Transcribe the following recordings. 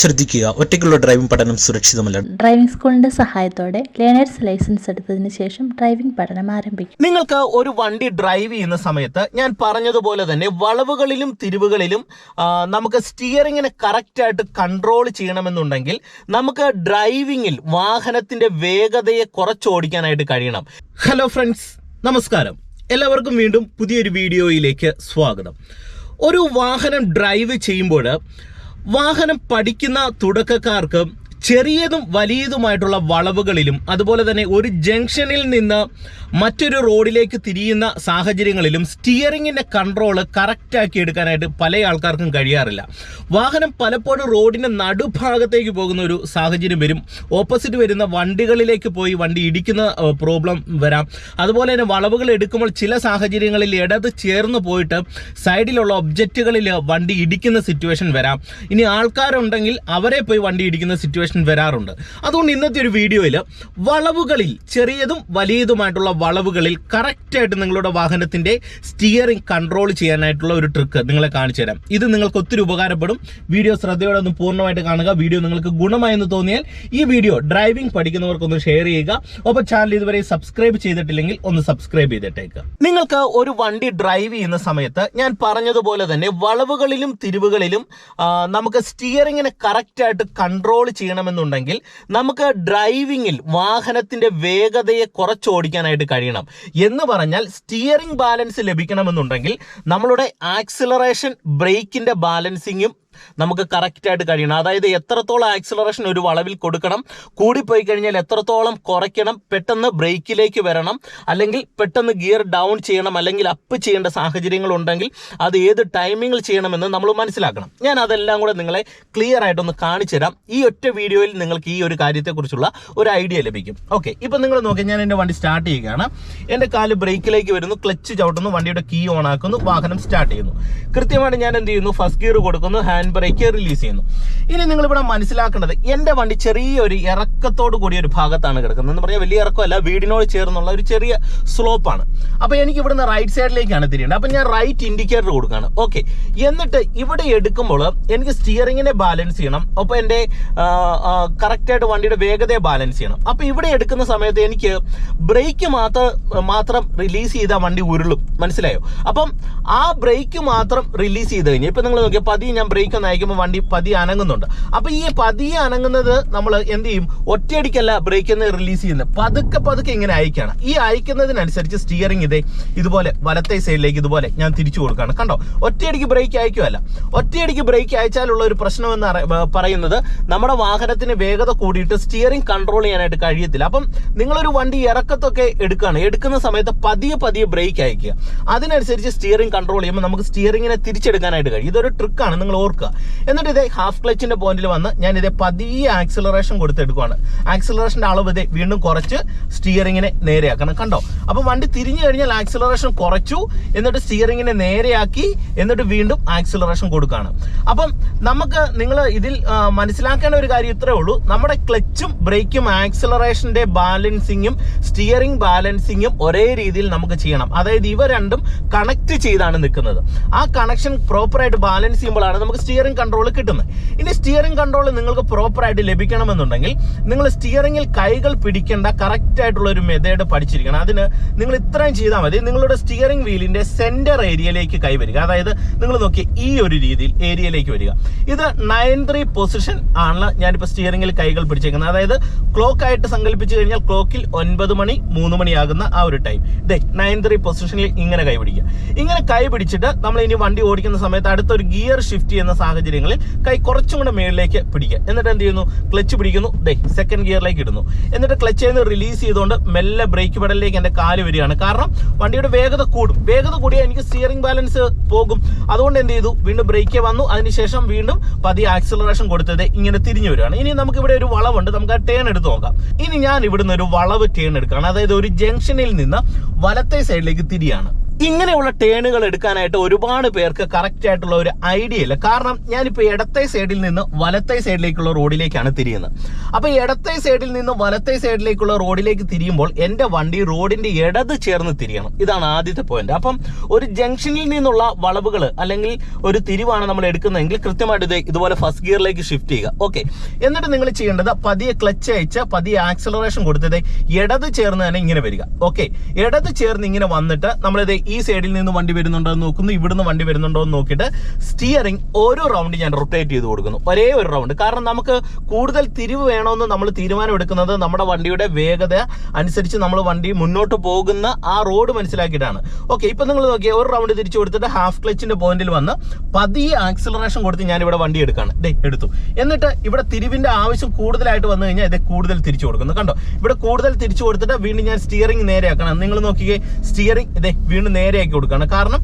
ശ്രദ്ധിക്കുക, ഒറ്റയ്ക്കുള്ള ഡ്രൈവിംഗ് പഠനം സുരക്ഷിതമല്ല. ഡ്രൈവിംഗ് സ്കൂളിന്റെ സഹായത്തോടെ ലേണേഴ്സ് ലൈസൻസ് എടുത്തതിന് ശേഷം ഡ്രൈവിംഗ് പഠനം ആരംഭിക്കും. നിങ്ങൾക്ക് ഒരു വണ്ടി ഡ്രൈവ് ചെയ്യുന്ന സമയത്ത് ഞാൻ പറഞ്ഞതുപോലെ തന്നെ വളവുകളിലും തിരിവുകളിലും നമുക്ക് സ്റ്റിയറിങ്ങിനെ കറക്റ്റായിട്ട് കൺട്രോൾ ചെയ്യണമെന്നുണ്ടെങ്കിൽ നമുക്ക് ഡ്രൈവിങ്ങിൽ വാഹനത്തിന്റെ വേഗതയെ കുറച്ചോടിക്കാനായിട്ട് കഴിയണം. ഹലോ ഫ്രണ്ട്സ്, നമസ്കാരം. എല്ലാവർക്കും വീണ്ടും പുതിയൊരു വീഡിയോയിലേക്ക് സ്വാഗതം. ഒരു വാഹനം ഡ്രൈവ് ചെയ്യുമ്പോൾ വാഹനം പഠിക്കുന്ന തുടക്കക്കാർക്ക് ചെറിയതും വലിയതുമായിട്ടുള്ള വളവുകളിലും അതുപോലെ തന്നെ ഒരു ജംഗ്ഷനിൽ നിന്ന് മറ്റൊരു റോഡിലേക്ക് തിരിയുന്ന സാഹചര്യങ്ങളിലും സ്റ്റിയറിങ്ങിൻ്റെ കൺട്രോൾ കറക്റ്റാക്കി എടുക്കാനായിട്ട് പല ആൾക്കാർക്കും കഴിയാറില്ല. വാഹനം പലപ്പോഴും റോഡിൻ്റെ നടുഭാഗത്തേക്ക് പോകുന്ന ഒരു സാഹചര്യം വരും. ഓപ്പോസിറ്റ് വരുന്ന വണ്ടികളിലേക്ക് പോയി വണ്ടി ഇടിക്കുന്ന പ്രോബ്ലം വരാം. അതുപോലെ തന്നെ വളവുകൾ എടുക്കുമ്പോൾ ചില സാഹചര്യങ്ങളിൽ ഇടത് ചേർന്ന് പോയിട്ട് സൈഡിലുള്ള ഒബ്ജക്റ്റുകളിൽ വണ്ടി ഇടിക്കുന്ന സിറ്റുവേഷൻ വരാം. ഇനി ആൾക്കാരുണ്ടെങ്കിൽ അവരെ പോയി വണ്ടി ഇടിക്കുന്ന സിറ്റുവേഷൻ വരാറുണ്ട്. അതുകൊണ്ട് ഇന്നത്തെ ഒരു വീഡിയോയിൽ വളവുകളിൽ ചെറിയതും വലിയതുമായിട്ടുള്ള വളവുകളിൽ കറക്റ്റായിട്ട് നിങ്ങളുടെ വാഹനത്തിന്റെ സ്റ്റിയറിംഗ് കൺട്രോൾ ചെയ്യാനായിട്ടുള്ള ഒരു ട്രിക്ക് നിങ്ങളെ കാണിച്ചു തരാം. ഇത് നിങ്ങൾക്ക് ഒത്തിരി ഉപകാരപ്പെടും. വീഡിയോ ശ്രദ്ധയോടെ ഒന്ന് പൂർണ്ണമായിട്ട് കാണുക. വീഡിയോ നിങ്ങൾക്ക് ഗുണമായെന്ന് തോന്നിയാൽ ഈ വീഡിയോ ഡ്രൈവിംഗ് പഠിക്കുന്നവർക്കൊന്ന് ഷെയർ ചെയ്യുക. ഒപ്പം ചാനൽ ഇതുവരെ സബ്സ്ക്രൈബ് ചെയ്തിട്ടില്ലെങ്കിൽ ഒന്ന് സബ്സ്ക്രൈബ് ചെയ്തിട്ടേക്കുക. നിങ്ങൾക്ക് ഒരു വണ്ടി ഡ്രൈവ് ചെയ്യുന്ന സമയത്ത് ഞാൻ പറഞ്ഞതുപോലെ തന്നെ വളവുകളിലും തിരിവുകളിലും നമുക്ക് സ്റ്റിയറിങ്ങിനെ കറക്റ്റായിട്ട് കൺട്രോൾ ചെയ്യണമെന്നുണ്ടെങ്കിൽ നമുക്ക് ഡ്രൈവിങ്ങിൽ വാഹനത്തിന്റെ വേഗതയെ കുറച്ചോടിക്കാനായിട്ട് കഴിയണം. എന്ന് പറഞ്ഞാൽ സ്റ്റിയറിംഗ് ബാലൻസ് ലഭിക്കണമെന്നുണ്ടെങ്കിൽ നമ്മളുടെ ആക്സിലറേഷൻ, ബ്രേക്കിന്റെ ബാലൻസിങ്ങും നമുക്ക് കറക്റ്റായിട്ട് കഴിയണം. അതായത് എത്രത്തോളം ആക്സിലറേഷൻ ഒരു വളവിൽ കൊടുക്കണം, കൂടിപ്പോയി കഴിഞ്ഞാൽ എത്രത്തോളം കുറയ്ക്കണം, പെട്ടെന്ന് ബ്രേക്കിലേക്ക് വരണം, അല്ലെങ്കിൽ പെട്ടെന്ന് ഗിയർ ഡൗൺ ചെയ്യണം, അല്ലെങ്കിൽ അപ്പ് ചെയ്യേണ്ട സാഹചര്യങ്ങൾ ഉണ്ടെങ്കിൽ അത് ഏത് ടൈമിങ്ങിൽ ചെയ്യണമെന്ന് നമ്മൾ മനസ്സിലാക്കണം. ഞാൻ അതെല്ലാം കൂടെ നിങ്ങളെ ക്ലിയർ ആയിട്ടൊന്ന് കാണിച്ചു തരാം. ഈ ഒറ്റ വീഡിയോയിൽ നിങ്ങൾക്ക് ഈ ഒരു കാര്യത്തെക്കുറിച്ചുള്ള ഒരു ഐഡിയ ലഭിക്കും. ഓക്കെ, ഇപ്പം നിങ്ങൾ നോക്കി, ഞാൻ എൻ്റെ വണ്ടി സ്റ്റാർട്ട് ചെയ്യുകയാണ്. എൻ്റെ കാല് ബ്രേക്കിലേക്ക് വരുന്നു, ക്ലച്ച് ചവിട്ടുന്നു, വണ്ടിയുടെ കീ ഓൺ ആക്കുന്നു, വാഹനം സ്റ്റാർട്ട് ചെയ്യുന്നു. കൃത്യമായിട്ട് ഞാൻ എന്ത് ചെയ്യുന്നു, ഫസ്റ്റ് ഗിയർ കൊടുക്കുന്നു, ഹാൻഡ് ബ്രേക്ക് റിലീസ് ചെയ്യുന്നു. ഇനി നിങ്ങൾ ഇവിടെ മനസ്സിലാക്കേണ്ടത്, എൻ്റെ വണ്ടി ചെറിയൊരു ഇറക്കത്തോട് കൂടിയ ഒരു ഭാഗത്താണ് കിടക്കുന്നത്. എന്ന് പറഞ്ഞാൽ വലിയ ഇറക്കമല്ല, വീടിനോട് ചേർന്നുള്ള ഒരു ചെറിയ സ്ലോപ്പാണ്. അപ്പോൾ എനിക്ക് ഇവിടുന്ന് റൈറ്റ് സൈഡിലേക്കാണ് തിരിയേണ്ടത്. അപ്പം ഞാൻ റൈറ്റ് ഇൻഡിക്കേറ്റർ കൊടുക്കുകയാണ്. ഓക്കെ, എന്നിട്ട് ഇവിടെ എടുക്കുമ്പോൾ എനിക്ക് സ്റ്റിയറിങ്ങിനെ ബാലൻസ് ചെയ്യണം, ഒപ്പം എൻ്റെ കറക്റ്റായിട്ട് വണ്ടിയുടെ വേഗതയെ ബാലൻസ് ചെയ്യണം. അപ്പോൾ ഇവിടെ എടുക്കുന്ന സമയത്ത് എനിക്ക് ബ്രേക്ക് മാത്രം റിലീസ് ചെയ്താൽ വണ്ടി ഉരുളും. മനസ്സിലായോ? അപ്പം ആ ബ്രേക്ക് മാത്രം റിലീസ് ചെയ്ത് കഴിഞ്ഞാൽ, ഇപ്പം നിങ്ങൾ നോക്കിയാൽ പതിയെ ഞാൻ ബ്രേക്ക് ഒന്ന് അയക്കുമ്പോൾ വണ്ടി പതിയെ അനങ്ങുന്നുണ്ട്. അപ്പൊ ഈ പതിയെ അനങ്ങുന്നത് നമ്മൾ എന്ത് ചെയ്യും, ഒറ്റയടിക്കല്ല ബ്രേക്ക് റിലീസ് ചെയ്യുന്നത്, പതുക്കെ ഇങ്ങനെ അയക്കാണ്. ഈ അയക്കുന്നതിനനുസരിച്ച് സ്റ്റിയറിംഗ് ഇതുപോലെ വലത്തെ സൈഡിലേക്ക് ഇതുപോലെ ഞാൻ തിരിച്ചു കൊടുക്കുകയാണ്. കണ്ടോ, ഒറ്റയടിക്ക് ബ്രേക്ക് അയക്കുമല്ല. ഒറ്റയടിക്ക് ബ്രേക്ക് അയച്ചാലുള്ള ഒരു പ്രശ്നം എന്ന് പറയുന്നത് നമ്മുടെ വാഹനത്തിന് വേഗത കൂടിയിട്ട് സ്റ്റിയറിംഗ് കൺട്രോൾ ചെയ്യാനായിട്ട് കഴിയത്തില്ല. അപ്പം നിങ്ങളൊരു വണ്ടി ഇറക്കത്തൊക്കെ എടുക്കുന്ന സമയത്ത് പതിയെ ബ്രേക്ക് അയക്കുക. അതിനനുസരിച്ച് സ്റ്റിയറിംഗ് കൺട്രോൾ ചെയ്യുമ്പോൾ നമുക്ക് സ്റ്റിയറിംഗിനെ തിരിച്ചെടുക്കാനായിട്ട് കഴിയും. ഇതൊരു ട്രിക്കാണ്, നിങ്ങൾ ഓർക്കുക. എന്നിട്ട് ഇതേ ഹാഫ് ക്ലച്ചിന്റെ പോയിന്റിൽ വന്ന് ഞാൻ ഇതേ പതിയെ ആക്സിലറേഷൻ കൊടുത്തെടുക്കുകയാണ്. ആക്സിലറേഷന്റെ അളവ് ഇതേ വീണ്ടും കുറച്ച് സ്റ്റിയറിങ്ങിനെ നേരെയാക്കണം. കണ്ടോ, അപ്പൊ വണ്ടി തിരിഞ്ഞു കഴിഞ്ഞാൽ ആക്സിലറേഷൻ കുറച്ചു, എന്നിട്ട് സ്റ്റിയറിങ്ങിനെ നേരെയാക്കി, എന്നിട്ട് വീണ്ടും ആക്സിലറേഷൻ കൊടുക്കുകയാണ്. അപ്പം നിങ്ങൾ ഇതിൽ മനസ്സിലാക്കേണ്ട ഒരു കാര്യം ഇത്രേ ഉള്ളൂ, നമ്മുടെ ക്ലച്ചും ബ്രേക്കും ആക്സിലറേഷന്റെ ബാലൻസിങ്ങും സ്റ്റിയറിംഗ് ബാലൻസിങ്ങും ഒരേ രീതിയിൽ നമുക്ക് ചെയ്യണം. അതായത് ഇവ രണ്ടും കണക്ട് ചെയ്താണ് നിൽക്കുന്നത്. ആ കണക്ഷൻ പ്രോപ്പറായിട്ട് ബാലൻസ് ചെയ്യുമ്പോഴാണ് നമുക്ക് സ്റ്റിയറിംഗ് കൺട്രോൾ കിട്ടുന്നത്. ഇനി സ്റ്റിയറിംഗ് കൺട്രോൾ നിങ്ങൾക്ക് പ്രോപ്പറായിട്ട് ലഭിക്കണമെന്നുണ്ടെങ്കിൽ നിങ്ങൾ സ്റ്റിയറിംഗിൽ കൈകൾ പിടിക്കേണ്ട കറക്റ്റ് ആയിട്ടുള്ള ഒരു മെത്തേഡ് പഠിച്ചിരിക്കണം. അതിന് നിങ്ങൾ ഇത്രയും ചെയ്താൽ മതി. നിങ്ങളുടെ സ്റ്റിയറിംഗ് വീലിന്റെ സെന്റർ ഏരിയയിലേക്ക് കൈ വരിക. അതായത് നിങ്ങൾ നോക്കി ഈ ഒരു രീതിയിൽ ഏരിയയിലേക്ക് വരിക. ഇത് 9-3 പൊസിഷൻ ആണ് ഞാനിപ്പോൾ സ്റ്റിയറിംഗിൽ കൈകൾ പിടിച്ചേക്കുന്നത്. അതായത് ക്ലോക്ക് ആയിട്ട് സങ്കല്പിച്ചു കഴിഞ്ഞാൽ ക്ലോക്കിൽ 9 മണി 3 മണിയാകുന്ന ആ ഒരു ടൈം. 9-3 പൊസിഷനിൽ ഇങ്ങനെ കൈ പിടിക്കുക. ഇങ്ങനെ കൈ പിടിച്ചിട്ട് നമ്മൾ ഇനി വണ്ടി ഓടിക്കുന്ന സമയത്ത് അടുത്തൊരു ഗിയർ ഷിഫ്റ്റ് ചെയ്യുന്ന സാഹചര്യങ്ങളിൽ കൈ കുറച്ചും കൂടെ മേളിലേക്ക് പിടിക്കുക. എന്നിട്ട് എന്ത് ചെയ്യുന്നു, ക്ലച്ച് പിടിക്കുന്നു, സെക്കൻഡ് ഗിയറിലേക്ക് ഇടുന്നു. എന്നിട്ട് ക്ലച്ചിൽ നിന്ന് റിലീസ് ചെയ്തുകൊണ്ട് മെല്ലെ ബ്രേക്ക് പെഡലിലേക്ക് എൻ്റെ കാല് വരികയാണ്. കാരണം വണ്ടിയുടെ വേഗത കൂടും. വേഗത കൂടിയാൽ എനിക്ക് സ്റ്റിയറിംഗ് ബാലൻസ് പോകും. അതുകൊണ്ട് എന്ത് ചെയ്തു, വീണ്ടും ബ്രേക്ക് വന്നു. അതിനുശേഷം വീണ്ടും പതിയെ ആക്സിലറേഷൻ കൊടുത്തത് ഇങ്ങനെ തിരിഞ്ഞു വരികയാണ്. ഇനി നമുക്ക് ഇവിടെ ഒരു വളവുണ്ട്, നമുക്ക് ആ ടേൺ എടുത്ത് നോക്കാം. ഇനി ഞാൻ ഇവിടുന്ന് ഒരു വളവ് ടേൺ എടുക്കുകയാണ്. അതായത് ഒരു ജംഗ്ഷനിൽ നിന്ന് വലത്തെ സൈഡിലേക്ക് തിരിയാണ്. ഇങ്ങനെയുള്ള ടേണുകൾ എടുക്കാനായിട്ട് ഒരുപാട് പേർക്ക് കറക്റ്റ് ആയിട്ടുള്ള ഒരു ഐഡിയ ഇല്ല. കാരണം ഞാനിപ്പോൾ ഇടത്തെ സൈഡിൽ നിന്ന് വലത്തെ സൈഡിലേക്കുള്ള റോഡിലേക്കാണ് തിരിയുന്നത്. അപ്പോൾ ഇടത്തെ സൈഡിൽ നിന്ന് വലത്തെ സൈഡിലേക്കുള്ള റോഡിലേക്ക് തിരിയുമ്പോൾ എൻ്റെ വണ്ടി റോഡിന്റെ ഇടത് ചേർന്ന് തിരിയണം. ഇതാണ് ആദ്യത്തെ പോയിന്റ്. അപ്പം ഒരു ജംഗ്ഷനിൽ നിന്നുള്ള വളവുകൾ അല്ലെങ്കിൽ ഒരു തിരിവാണ് നമ്മൾ എടുക്കുന്നതെങ്കിൽ കൃത്യമായിട്ട് ഇതുപോലെ ഫസ്റ്റ് ഗിയറിലേക്ക് ഷിഫ്റ്റ് ചെയ്യുക. ഓക്കെ, എന്നിട്ട് നിങ്ങൾ ചെയ്യേണ്ടത് പതിയെ ക്ലച്ച് അയച്ച് പതിയെ ആക്സലറേഷൻ കൊടുത്തത് ഇടത് ചേർന്ന് തന്നെ ഇങ്ങനെ വരിക. ഓക്കെ, ഇടത് ചേർന്ന് ഇങ്ങനെ വന്നിട്ട് നമ്മളിത് ഈ സൈഡിൽ നിന്ന് വണ്ടി വരുന്നുണ്ടോ എന്ന് നോക്കുന്നു, ഇവിടുന്ന് വണ്ടി വരുന്നുണ്ടോ എന്ന് നോക്കിയിട്ട് സ്റ്റിയറിംഗ് ഓരോ റൗണ്ട് ഞാൻ റൊട്ടേറ്റ് ചെയ്ത് കൊടുക്കുന്നു, ഒരേ ഒരു റൗണ്ട്. കാരണം നമുക്ക് കൂടുതൽ തിരിവ് വേണമെന്ന് നമ്മൾ തീരുമാനം എടുക്കുന്നത് നമ്മുടെ വണ്ടിയുടെ വേഗത അനുസരിച്ച് നമ്മൾ വണ്ടി മുന്നോട്ട് പോകുന്ന ആ റോഡ് മനസ്സിലാക്കിയിട്ടാണ്. ഓക്കെ, ഇപ്പൊ നിങ്ങൾ നോക്കിയാൽ ഒരു റൗണ്ട് തിരിച്ചു കൊടുത്തിട്ട് ഹാഫ് ക്ലച്ചിന്റെ പോയിന്റിൽ വന്ന് പതിയെ ആക്സിലറേഷൻ കൊടുത്ത് ഞാൻ ഇവിടെ വണ്ടി എടുക്കാണ്. എടുത്തു. എന്നിട്ട് ഇവിടെ തിരിവിന്റെ ആവശ്യം കൂടുതലായിട്ട് വന്നു കഴിഞ്ഞാൽ ഇത് കൂടുതൽ തിരിച്ചു കൊടുക്കുന്നു. കണ്ടോ, ഇവിടെ കൂടുതൽ തിരിച്ചു കൊടുത്തിട്ട് വീണ്ടും ഞാൻ സ്റ്റിയറിംഗ് നേരെയാക്കണം. നിങ്ങൾ നോക്കിയേ, സ്റ്റിയറിംഗ് വീണ്ടും നേരെയാക്കി കൊടുക്കുകയാണ്. കാരണം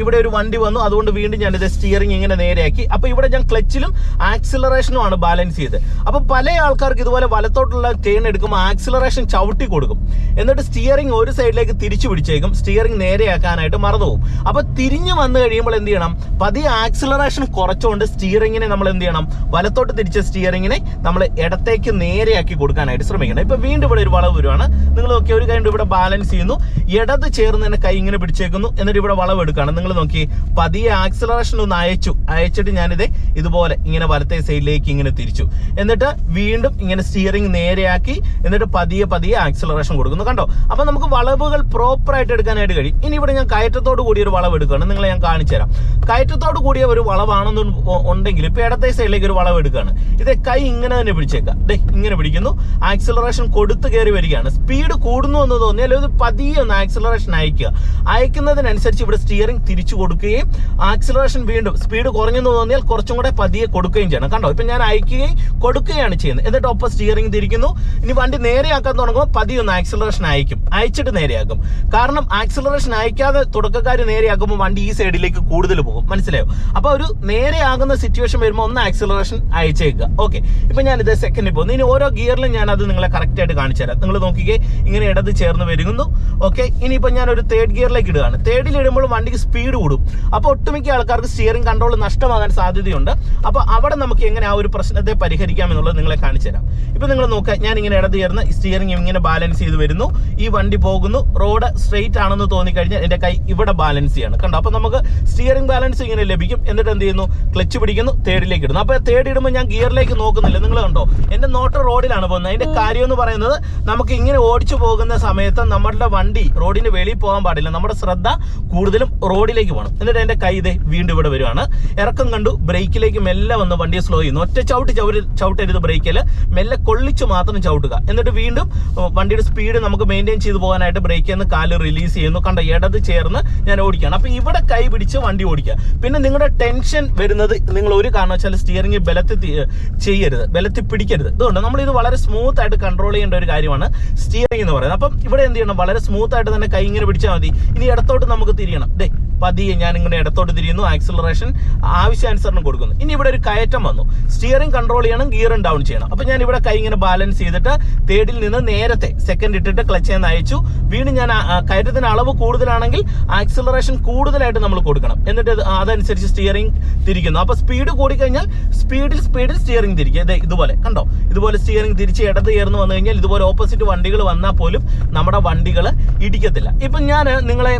ഇവിടെ ഒരു വണ്ടി വന്നു, അതുകൊണ്ട് വീണ്ടും ഞാൻ സ്റ്റിയറിംഗ് ഇങ്ങനെ നേരെയാക്കി. അപ്പൊ ഇവിടെ ഞാൻ ക്ലച്ചിലും ആക്സിലറേഷനും ആണ് ബാലൻസ് ചെയ്ത്. അപ്പൊ പല ആൾക്കാർക്ക് ഇതുപോലെ വലത്തോട്ടുള്ള ടേൺ എടുക്കുമ്പോൾ ആക്സിലറേഷൻ ചവിട്ടി കൊടുക്കും, എന്നിട്ട് സ്റ്റിയറിംഗ് ഒരു സൈഡിലേക്ക് തിരിച്ചു പിടിച്ചേക്കും, സ്റ്റിയറിംഗ് നേരെയാക്കാനായിട്ട് മറന്നുപോകും. അപ്പൊ തിരിഞ്ഞു വന്നു കഴിയുമ്പോൾ എന്ത് ചെയ്യണം, പതിയെ ആക്സിലറേഷൻ കുറച്ചുകൊണ്ട് സ്റ്റിയറിംഗിനെ നമ്മൾ എന്ത് ചെയ്യണം, വലത്തോട്ട് തിരിച്ച സ്റ്റിയറിംഗിനെ നമ്മൾ ഇടത്തേക്ക് നേരെയാക്കി കൊടുക്കാനായിട്ട് ശ്രമിക്കണം. ഇപ്പൊ വീണ്ടും ഇവിടെ ഒരു വളവ് വരുവാണ്. നിങ്ങൾ നോക്കിയാൽ ഒരു കൈ ഇവിടെ ബാലൻസ് ചെയ്യുന്നു, ഇടത് ചേർന്ന് തന്നെ കൈ ഇങ്ങനെ പിടിച്ചേക്കുന്നു, എന്നിട്ട് ഇവിടെ വളവ് എടുക്കുകയാണ്. നിങ്ങൾ നോക്കി പതിയെ ആക്സിലറേഷൻ ഒന്ന് അയച്ചിട്ട് ഞാനിത് ഇതുപോലെ ഇങ്ങനെ വലത്തെ സൈഡിലേക്ക് ഇങ്ങനെ തിരിച്ചു, എന്നിട്ട് വീണ്ടും ഇങ്ങനെ സ്റ്റിയറിംഗ് നേരെയാക്കി, എന്നിട്ട് പതിയെ ആക്സിലറേഷൻ കൊടുക്കുന്നു. കണ്ടോ, അപ്പൊ നമുക്ക് വളവുകൾ പ്രോപ്പർ ആയിട്ട് എടുക്കാനായിട്ട് കഴിയും. ഇനി ഇവിടെ ഞാൻ കയറ്റത്തോട് കൂടിയ ഒരു വളവ് എടുക്കുകയാണ്, നിങ്ങളെ ഞാൻ കാണിച്ചു തരാം. കയറ്റത്തോട് കൂടിയ ഒരു വളവാണെന്ന് ഉണ്ടെങ്കിൽ ഇപ്പൊ ഇടത്തെ സൈഡിലേക്ക് ഒരു വളവ് എടുക്കുകയാണ്, ഇത് കൈ ഇങ്ങനെ തന്നെ പിടിച്ചേക്കാം, ഇങ്ങനെ പിടിക്കുന്നു, ആക്സിലറേഷൻ കൊടുത്ത് കയറി വരികയാണ്. സ്പീഡ് കൂടുന്നു എന്ന് തോന്നിയാൽ ഒരു പതിയെ ഒന്ന് ആക്സിലറേഷൻ അയക്കുന്നതിനനുസരിച്ച് ഇവിടെ സ്റ്റിയറിംഗ് തിരിച്ചു കൊടുക്കുകയും ആക്സിലറേഷൻ വീണ്ടും സ്പീഡ് കുറഞ്ഞെന്ന് തോന്നിയാൽ കുറച്ചും കൂടെ പതിയെ കൊടുക്കുകയും ചെയ്യണം. കണ്ടോ, ഇപ്പൊ ഞാൻ അയക്കുകയും കൊടുക്കുകയാണ് ചെയ്യുന്നത്, എന്നിട്ട് ഒപ്പം സ്റ്റിയറിംഗ് തിരിക്കുന്നു. ഇനി വണ്ടി നേരെയാക്കാൻ തുടങ്ങുമ്പോൾ പതിയെ ഒന്ന് ആക്സിലറേഷൻ അയച്ചിട്ട് നേരെയാക്കും. കാരണം ആക്സിലറേഷൻ അയക്കാതെ തുടക്കക്കാർ നേരെയാക്കുമ്പോൾ വണ്ടി ഈ സൈഡിലേക്ക് കൂടുതൽ പോകും, മനസ്സിലായോ? അപ്പൊ ഒരു നേരെയാകുന്ന സിറ്റുവേഷൻ വരുമ്പോൾ ഒന്ന് ആക്സിലറേഷൻ അയച്ചേക്കുക. ഓക്കെ, ഇപ്പൊ ഞാൻ ഇത് സെക്കൻഡിൽ പോകുന്നു. ഇനി ഓരോ ഗിയറിലും ഞാൻ അത് നിങ്ങളെ കറക്റ്റ് ആയിട്ട് കാണിച്ചു തരാം. നിങ്ങൾ നോക്കിക്കേ, ഇങ്ങനെ ഇടത് ചേർന്ന് വരുന്നു. ഓക്കെ, ഇനിയിപ്പോ ഞാൻ ഒരു തേർഡ് ഗിയറിലേക്ക് ഇടുകയാണ്. തേർഡിൽ ഇടുമ്പോൾ വണ്ടിക്ക് സ്പീഡ് കൂടും, അപ്പോൾ ഒട്ടുമിക്ക ആൾക്കാർക്ക് സ്റ്റിയറിംഗ് കൺട്രോൾ നഷ്ടമാകാൻ സാധ്യതയുണ്ട്. അപ്പൊ അവിടെ നമുക്ക് എങ്ങനെ ആ ഒരു പ്രശ്നത്തെ പരിഹരിക്കാം എന്നുള്ളത് നിങ്ങളെ കാണിച്ചു തരാം. ഇപ്പൊ നിങ്ങൾ നോക്കുക, ഞാൻ ഇങ്ങനെ ഇടത് ചേർന്ന് സ്റ്റിയറിംഗ് ഇങ്ങനെ ബാലൻസ് ചെയ്ത് വരുന്നു, ഈ വണ്ടി പോകുന്നു, റോഡ് സ്ട്രെയിറ്റ് ആണെന്ന് തോന്നിക്കഴിഞ്ഞാൽ എന്റെ കൈ ഇവിടെ ബാലൻസ് ചെയ്യണം. കണ്ടോ, അപ്പൊ നമുക്ക് സ്റ്റിയറിംഗ് ബാലൻസ് ഇങ്ങനെ ലഭിക്കും. എന്നിട്ട് എന്ത് ചെയ്യുന്നു, ക്ലച്ച് പിടിക്കുന്നു, തേർഡിലേക്ക് ഇടുന്നു. അപ്പൊ തേർഡ് ഇടുമ്പോൾ ഞാൻ ഗിയറിലേക്ക് നോക്കുന്നില്ല. നിങ്ങൾ കണ്ടോ, എന്റെ നോട്ട് റോഡിലാണ് പോകുന്നത്. അതിന്റെ കാര്യം എന്ന് പറയുന്നത്, നമുക്ക് ഇങ്ങനെ ഓടിച്ചു പോകുന്ന സമയത്ത് നമ്മുടെ വണ്ടി റോഡിന് വെളിയിൽ പോകാൻ പാടില്ല, നമ്മുടെ ശ്രദ്ധ കൂടുതലും റോഡിലേക്ക് പോകണം. എന്നിട്ട് എന്റെ കൈ വീണ്ടും ഇവിടെ വരുവാണ്, ഇറക്കം കണ്ടു, ബ്രേക്കിലേക്ക് മെല്ലെ വന്ന് വണ്ടിയെ സ്ലോ ചെയ്യുന്നു. ഒറ്റ ചവിട്ടരുത്, ബ്രേക്കിൽ മെല്ലെ കൊള്ളിച്ച് മാത്രം ചവിട്ടുക. എന്നിട്ട് വീണ്ടും വണ്ടിയുടെ സ്പീഡ് നമുക്ക് മെയിൻറ്റെയിൻ ചെയ്ത് പോകാനായിട്ട് ബ്രേക്കിൽ നിന്ന് കാല് റിലീസ് ചെയ്യുന്നു. കണ്ട, ഇടത് ചേർന്ന് ഞാൻ ഓടിക്കുകയാണ്. അപ്പൊ ഇവിടെ കൈ പിടിച്ച് വണ്ടി ഓടിക്കുക. പിന്നെ നിങ്ങളുടെ ടെൻഷൻ വരുന്നത്, നിങ്ങൾ ഒരു കാരണവശാലും സ്റ്റിയറിംഗ് ബലത്തിൽ പിടിക്കരുത്. അതുകൊണ്ട് നമ്മൾ ഇത് വളരെ സ്മൂത്ത് ആയിട്ട് കൺട്രോൾ ചെയ്യേണ്ട ഒരു കാര്യമാണ് സ്റ്റിയറിംഗ് എന്ന് പറയുന്നത്. അപ്പം ഇവിടെ എന്ത് ചെയ്യണം, വളരെ സ്മൂത്ത് ആയിട്ട് തന്നെ കൈ ഇങ്ങനെ പിടിച്ചാൽ മതി. ഇനി ഇടത്തോട്ട് നമുക്ക് തിരിയണം. പതിയെ ഞാൻ ഇങ്ങനെ ഇടത്തോട്ട് തിരിയുന്നു, ആക്സിലറേഷൻ ആവശ്യാനുസരണം കൊടുക്കുന്നു. ഇനി ഇവിടെ ഒരു കയറ്റം വന്നു, സ്റ്റിയറിംഗ് കൺട്രോൾ ചെയ്യണം, ഗിയറും ഡൗൺ ചെയ്യണം. അപ്പൊ ഞാൻ ഇവിടെ കൈ ഇങ്ങനെ ബാലൻസ് ചെയ്തിട്ട് തേർഡിൽ നിന്ന് നേരത്തെ സെക്കൻഡ് ഇട്ടിട്ട് ക്ലച്ച് നിന്ന് അയച്ചു. വീണ്ടും ഞാൻ കയറ്റത്തിന് അളവ് കൂടുതലാണെങ്കിൽ ആക്സിലറേഷൻ കൂടുതലായിട്ട് നമ്മൾ കൊടുക്കണം. എന്നിട്ട് അതനുസരിച്ച് സ്റ്റിയറിംഗ് തിരിക്കുന്നു. അപ്പൊ സ്പീഡ് കൂടിക്കഴിഞ്ഞാൽ സ്പീഡിൽ സ്റ്റിയറിംഗ് തിരിക്കുക. ഇതുപോലെ കണ്ടോ, ഇതുപോലെ സ്റ്റിയറിംഗ് തിരിച്ച് ഇടത് ചേർന്ന് വന്നു കഴിഞ്ഞാൽ ഇതുപോലെ ഓപ്പോസിറ്റ് വണ്ടികൾ വന്നാൽ പോലും നമ്മുടെ വണ്ടികൾ ഇടിക്കത്തില്ല. ഇപ്പൊ ഞാൻ നിങ്ങളെ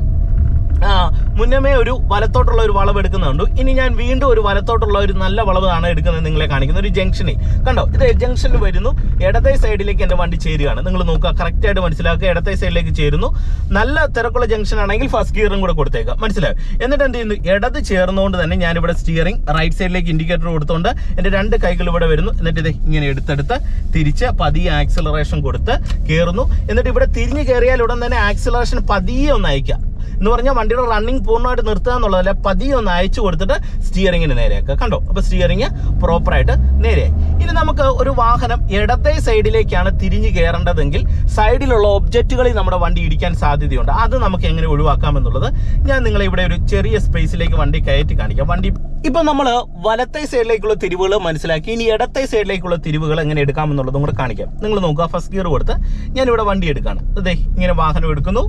മുന്നമേ ഒരു വലത്തോട്ടുള്ള ഒരു വളവ് എടുക്കുന്നുണ്ട്. ഇനി ഞാൻ വീണ്ടും ഒരു വലത്തോട്ടുള്ള ഒരു നല്ല വളവാണ് എടുക്കുന്നത്, നിങ്ങളെ കാണിക്കുന്ന ഒരു ജംഗ്ഷനിൽ. കണ്ടോ, ഇത് ജംഗ്ഷനിൽ വരുന്നു, ഇടത്തെ സൈഡിലേക്ക് എന്റെ വണ്ടി ചേരുകയാണ്. നിങ്ങൾ നോക്കുക, കറക്റ്റ് ആയിട്ട് മനസ്സിലാക്കുക, ഇടത്തെ സൈഡിലേക്ക് ചേരുന്നു. നല്ല തിരക്കുള്ള ജംഗ്ഷൻ ആണെങ്കിൽ ഫസ്റ്റ് ഗിയറും കൂടെ കൊടുത്തേക്കാം, മനസ്സിലായോ? എന്നിട്ട് എന്ത് ചെയ്യുന്നു, ഇടത് ചേർന്നുകൊണ്ട് തന്നെ ഞാനിവിടെ സ്റ്റിയറിംഗ് റൈറ്റ് സൈഡിലേക്ക് ഇൻഡിക്കേറ്റർ കൊടുത്തുകൊണ്ട് എന്റെ രണ്ട് കൈകൾ ഇവിടെ വരുന്നു. എന്നിട്ട് ഇത് ഇങ്ങനെ എടുത്തെടുത്ത് തിരിച്ച് പതിയെ ആക്സിലറേഷൻ കൊടുത്ത് കയറുന്നു. എന്നിട്ട് ഇവിടെ തിരിഞ്ഞ് കയറിയാൽ ഉടൻ തന്നെ ആക്സിലറേഷൻ പതിയെ ഒന്ന് അയക്കുക. എന്ന് പറഞ്ഞാൽ വണ്ടിയുടെ റണ്ണിങ് പൂർണ്ണമായിട്ട് നിർത്തുക എന്നുള്ളതല്ല, പതിയെ ഒന്ന് അയച്ചു കൊടുത്തിട്ട് സ്റ്റിയറിംഗിന് നേരെയാക്കുക. കണ്ടോ, അപ്പൊ സ്റ്റിയറിംഗ് പ്രോപ്പറായിട്ട് നേരെയായി. ഇനി നമുക്ക് ഒരു വാഹനം ഇടത്തെ സൈഡിലേക്കാണ് തിരിഞ്ഞു കയറേണ്ടതെങ്കിൽ സൈഡിലുള്ള ഒബ്ജക്റ്റുകളിൽ നമ്മുടെ വണ്ടി ഇടിക്കാൻ സാധ്യതയുണ്ട്. അത് നമുക്ക് എങ്ങനെ ഒഴിവാക്കാം എന്നുള്ളത് ഞാൻ നിങ്ങളെ ഇവിടെ ഒരു ചെറിയ സ്പേസിലേക്ക് വണ്ടി കയറ്റി കാണിക്കാം. വണ്ടി ഇപ്പൊ നമ്മൾ വലത്തെ സൈഡിലേക്കുള്ള തിരിവുകൾ മനസ്സിലാക്കി. ഇനി ഇടത്തെ സൈഡിലേക്കുള്ള തിരിവുകൾ എങ്ങനെ എടുക്കാമെന്നുള്ളതും കൂടെ കാണിക്കാം. നിങ്ങൾ നോക്കുക, ഫസ്റ്റ് ഗിയർ കൊടുത്ത് ഞാൻ ഇവിടെ വണ്ടി എടുക്കുകയാണ്. അതെ, ഇങ്ങനെ വാഹനം എടുക്കുന്നു,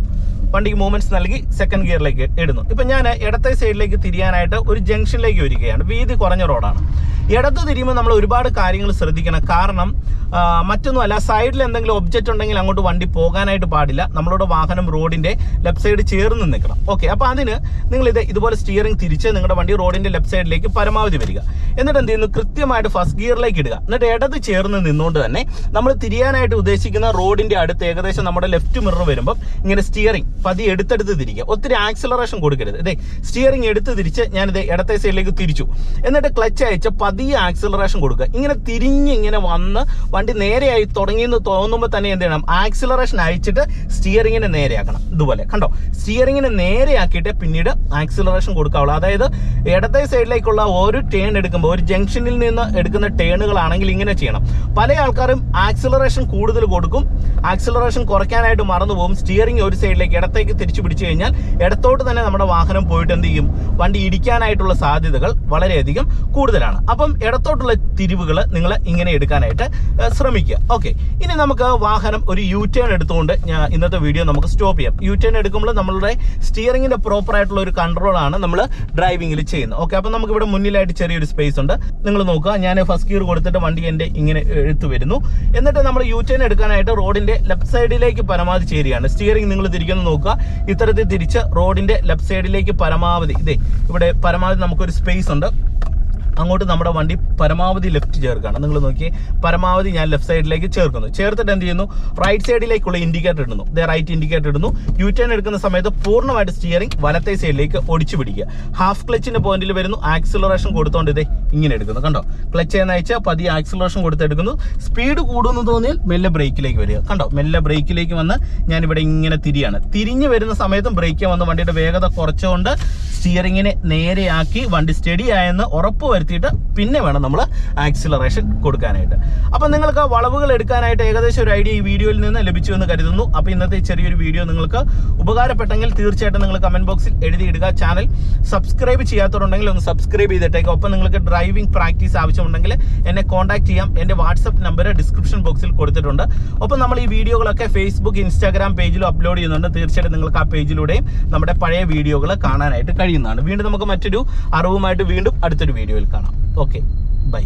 വണ്ടിക്ക് മൂവ്മെന്റ്സ് നൽകി സെക്കൻഡ് ഗിയറിലേക്ക് ഇടുന്നു. ഇപ്പം ഞാൻ ഇടത്തെ സൈഡിലേക്ക് തിരിയാനായിട്ട് ഒരു ജംഗ്ഷനിലേക്ക് വരികയാണ്. വീതി കുറഞ്ഞ റോഡാണ്. ഇടത്ത് തിരിയുമ്പോൾ നമ്മൾ ഒരുപാട് കാര്യങ്ങൾ ശ്രദ്ധിക്കണം. കാരണം മറ്റൊന്നുമല്ല, സൈഡിൽ എന്തെങ്കിലും ഒബ്ജക്റ്റ് ഉണ്ടെങ്കിൽ അങ്ങോട്ട് വണ്ടി പോകാനായിട്ട് പാടില്ല. നമ്മളുടെ വാഹനം റോഡിന്റെ ലെഫ്റ്റ് സൈഡ് ചേർന്ന് നിൽക്കണം. ഓക്കെ, അപ്പോൾ അതിന് നിങ്ങൾ ഇതുപോലെ സ്റ്റിയറിംഗ് തിരിച്ച് നിങ്ങളുടെ വണ്ടി റോഡിന്റെ ലെഫ്റ്റ് സൈഡിലേക്ക് പരമാവധി വരിക. എന്നിട്ട് എന്ത് ചെയ്യുന്നു, കൃത്യമായിട്ട് ഫസ്റ്റ് ഗിയറിലേക്ക് ഇടുക. എന്നിട്ട് ഇടത് ചേർന്ന് നിന്നുകൊണ്ട് തന്നെ നമ്മൾ തിരിയാനായിട്ട് ഉദ്ദേശിക്കുന്ന റോഡിന്റെ അടുത്ത് ഏകദേശം നമ്മുടെ ലെഫ്റ്റ് മിറർ വരുമ്പോൾ ഇങ്ങനെ സ്റ്റിയറിംഗ് പതി എടുത്തെടുത്ത് തിരിക്കുക. ഒത്തിരി ആക്സിലറേഷൻ കൊടുക്കരുത്. ഇതേ സ്റ്റിയറിംഗ് എടുത്ത് തിരിച്ച് ഞാനിത് ഇടത്തെ സൈഡിലേക്ക് തിരിച്ചു. എന്നിട്ട് ക്ലച്ച് അയച്ച് പതിയെ ആക്സിലറേഷൻ കൊടുക്കുക. ഇങ്ങനെ തിരിഞ്ഞിങ്ങനെ വന്ന് വണ്ടി നേരെയായി തുടങ്ങിയെന്ന് തോന്നുമ്പോൾ തന്നെ എന്ത് ചെയ്യണം, ആക്സിലറേഷൻ അയച്ചിട്ട് സ്റ്റിയറിങ്ങിനെ നേരെയാക്കണം. ഇതുപോലെ കണ്ടോ, സ്റ്റിയറിങ്ങിനെ നേരെയാക്കിയിട്ട് പിന്നീട് ആക്സിലറേഷൻ കൊടുക്കാവുള്ളൂ. അതായത് ഇടത്തെ സൈഡിലേക്കുള്ള ഒരു ടേൺ എടുക്കുമ്പോൾ, ഒരു ജംഗ്ഷനിൽ നിന്ന് എടുക്കുന്ന ടേണുകളാണെങ്കിൽ ഇങ്ങനെ ചെയ്യണം. പല ആൾക്കാരും ആക്സിലറേഷൻ കൂടുതൽ കൊടുക്കും, ആക്സിലറേഷൻ കുറയ്ക്കാനായിട്ട് മറന്നുപോകും. സ്റ്റിയറിംഗ് ഒരു സൈഡിലേക്ക് ഇടത്തേക്ക് തിരിച്ചു പിടിച്ചു കഴിഞ്ഞാൽ ഇടത്തോട്ട് തന്നെ നമ്മുടെ വാഹനം പോയിട്ട് എന്ത് ചെയ്യും, വണ്ടി ഇടിക്കാനായിട്ടുള്ള സാധ്യതകൾ വളരെയധികം കൂടുതലാണ്. അപ്പം ഇടത്തോട്ടുള്ള തിരിവുകൾ നിങ്ങൾ ഇങ്ങനെ എടുക്കാനായിട്ട് ശ്രമിക്കുക. ഓക്കെ, ഇനി നമുക്ക് വാഹനം ഒരു യു ടേൺ എടുത്തുകൊണ്ട് ഇന്നത്തെ വീഡിയോ നമുക്ക് സ്റ്റോപ്പ് ചെയ്യാം. യു ടേൺ എടുക്കുമ്പോൾ നമ്മളുടെ സ്റ്റിയറിംഗിന്റെ പ്രോപ്പർ ആയിട്ടുള്ള ഒരു കൺട്രോൾ ആണ് നമ്മൾ ഡ്രൈവിംഗിൽ ചെയ്യുന്നത്. ഓക്കെ, അപ്പം നമുക്ക് ഇവിടെ മുന്നിലായിട്ട് ചെറിയൊരു സ്പേസ് ഉണ്ട്. നിങ്ങൾ നോക്കുക, ഞാൻ ഫസ്റ്റ് ഗിയർ കൊടുത്തിട്ട് വണ്ടി എൻ്റെ ഇങ്ങനെ എടുത്തു വരുന്നു. എന്നിട്ട് നമ്മൾ യു ടേൺ എടുക്കാനായിട്ട് റോഡിന്റെ ലെഫ്റ്റ് സൈഡിലേക്ക് പരമാവധി ചേരുകയാണ്. സ്റ്റിയറിംഗ് നിങ്ങൾ തിരിക്കുന്നത് നോക്കുക, ഇത്തരത്തിൽ തിരിച്ച് റോഡിന്റെ ലെഫ്റ്റ് സൈഡിലേക്ക് പരമാവധി ഇവിടെ പരമാവധി നമുക്കൊരു സ്പേസ് ഉണ്ട്. അങ്ങോട്ട് നമ്മുടെ വണ്ടി പരമാവധി ലെഫ്റ്റ് ചേർക്കുകയാണ്. നിങ്ങൾ നോക്കിയേ, പരമാവധി ഞാൻ ലെഫ്റ്റ് സൈഡിലേക്ക് ചേർക്കുന്നു. ചേർത്തിട്ട് എന്ത് ചെയ്യുന്നു, റൈറ്റ് സൈഡിലേക്കുള്ള ഇൻഡിക്കേറ്റർ ഇടുന്നു. റൈറ്റ് ഇൻഡിക്കേറ്റർ ഇടുന്നു. യു ടേൺ എടുക്കുന്ന സമയത്ത് പൂർണ്ണമായിട്ട് സ്റ്റിയറിംഗ് വലത്തെ സൈഡിലേക്ക് ഒടിച്ചു പിടിക്കുക. ഹാഫ് ക്ലച്ചിന്റെ പോയിന്റിൽ വരുന്നു. ആക്സിലറേഷൻ കൊടുത്തോണ്ട് ഇങ്ങനെ എടുക്കുന്നു. കണ്ടോ, ക്ലച്ച് നയിച്ചാൽ പതിയെ ആക്സിലറേഷൻ കൊടുത്തെടുക്കുന്നു. സ്പീഡ് കൂടുന്നു തോന്നിയാൽ മെല്ലെ ബ്രേക്കിലേക്ക് വരിക. കണ്ടോ, മെല്ലെ ബ്രേക്കിലേക്ക് വന്ന് ഞാനിവിടെ ഇങ്ങനെ തിരിയാണ്. തിരിഞ്ഞു വരുന്ന സമയത്തും ബ്രേക്ക് വന്ന് വണ്ടിയുടെ വേഗത കുറച്ചുകൊണ്ട് സ്റ്റിയറിങ്ങിനെ നേരെയാക്കി വണ്ടി സ്റ്റഡി ആയെന്ന് ഉറപ്പ് വരുത്തിയിട്ട് പിന്നെ വേണം നമ്മൾ ആക്സിലറേഷൻ കൊടുക്കാനായിട്ട്. അപ്പം നിങ്ങൾക്ക് വളവുകൾ എടുക്കാനായിട്ട് ഏകദേശം ഒരു ഐഡിയ ഈ വീഡിയോയിൽ നിന്ന് ലഭിച്ചു എന്ന് കരുതുന്നു. അപ്പോൾ ഇന്നത്തെ ചെറിയൊരു വീഡിയോ നിങ്ങൾക്ക് ഉപകാരപ്പെട്ടെങ്കിൽ തീർച്ചയായിട്ടും നിങ്ങൾ കമന്റ് ബോക്സിൽ എഴുതിയിടുക. ചാനൽ സബ്സ്ക്രൈബ് ചെയ്യാത്തവരുണ്ടെങ്കിൽ ഒന്ന് സബ്സ്ക്രൈബ് ചെയ്തിട്ടേക്ക്. ഒപ്പം നിങ്ങൾക്ക് ഡ്രൈവിംഗ് പ്രാക്ടീസ് ആവശ്യമുണ്ടെങ്കിൽ എന്നെ കോൺടാക്ട് ചെയ്യാം. എൻ്റെ വാട്സപ്പ് നമ്പർ ഡിസ്ക്രിപ്ഷൻ ബോക്സിൽ കൊടുത്തിട്ടുണ്ട്. ഒപ്പം നമ്മൾ ഈ വീഡിയോകളൊക്കെ ഫേസ്ബുക്ക്, ഇൻസ്റ്റാഗ്രാം പേജിലും അപ്ലോഡ് ചെയ്യുന്നുണ്ട്. തീർച്ചയായിട്ടും നിങ്ങൾക്ക് ആ പേജിലൂടെയും നമ്മുടെ പഴയ വീഡിയോകൾ കാണാനായിട്ട് കഴിയുന്നതാണ്. വീണ്ടും നമുക്ക് മറ്റൊരു അറിവുമായിട്ട് വീണ്ടും അടുത്തൊരു വീഡിയോയിൽ കാണാം. Okay, by.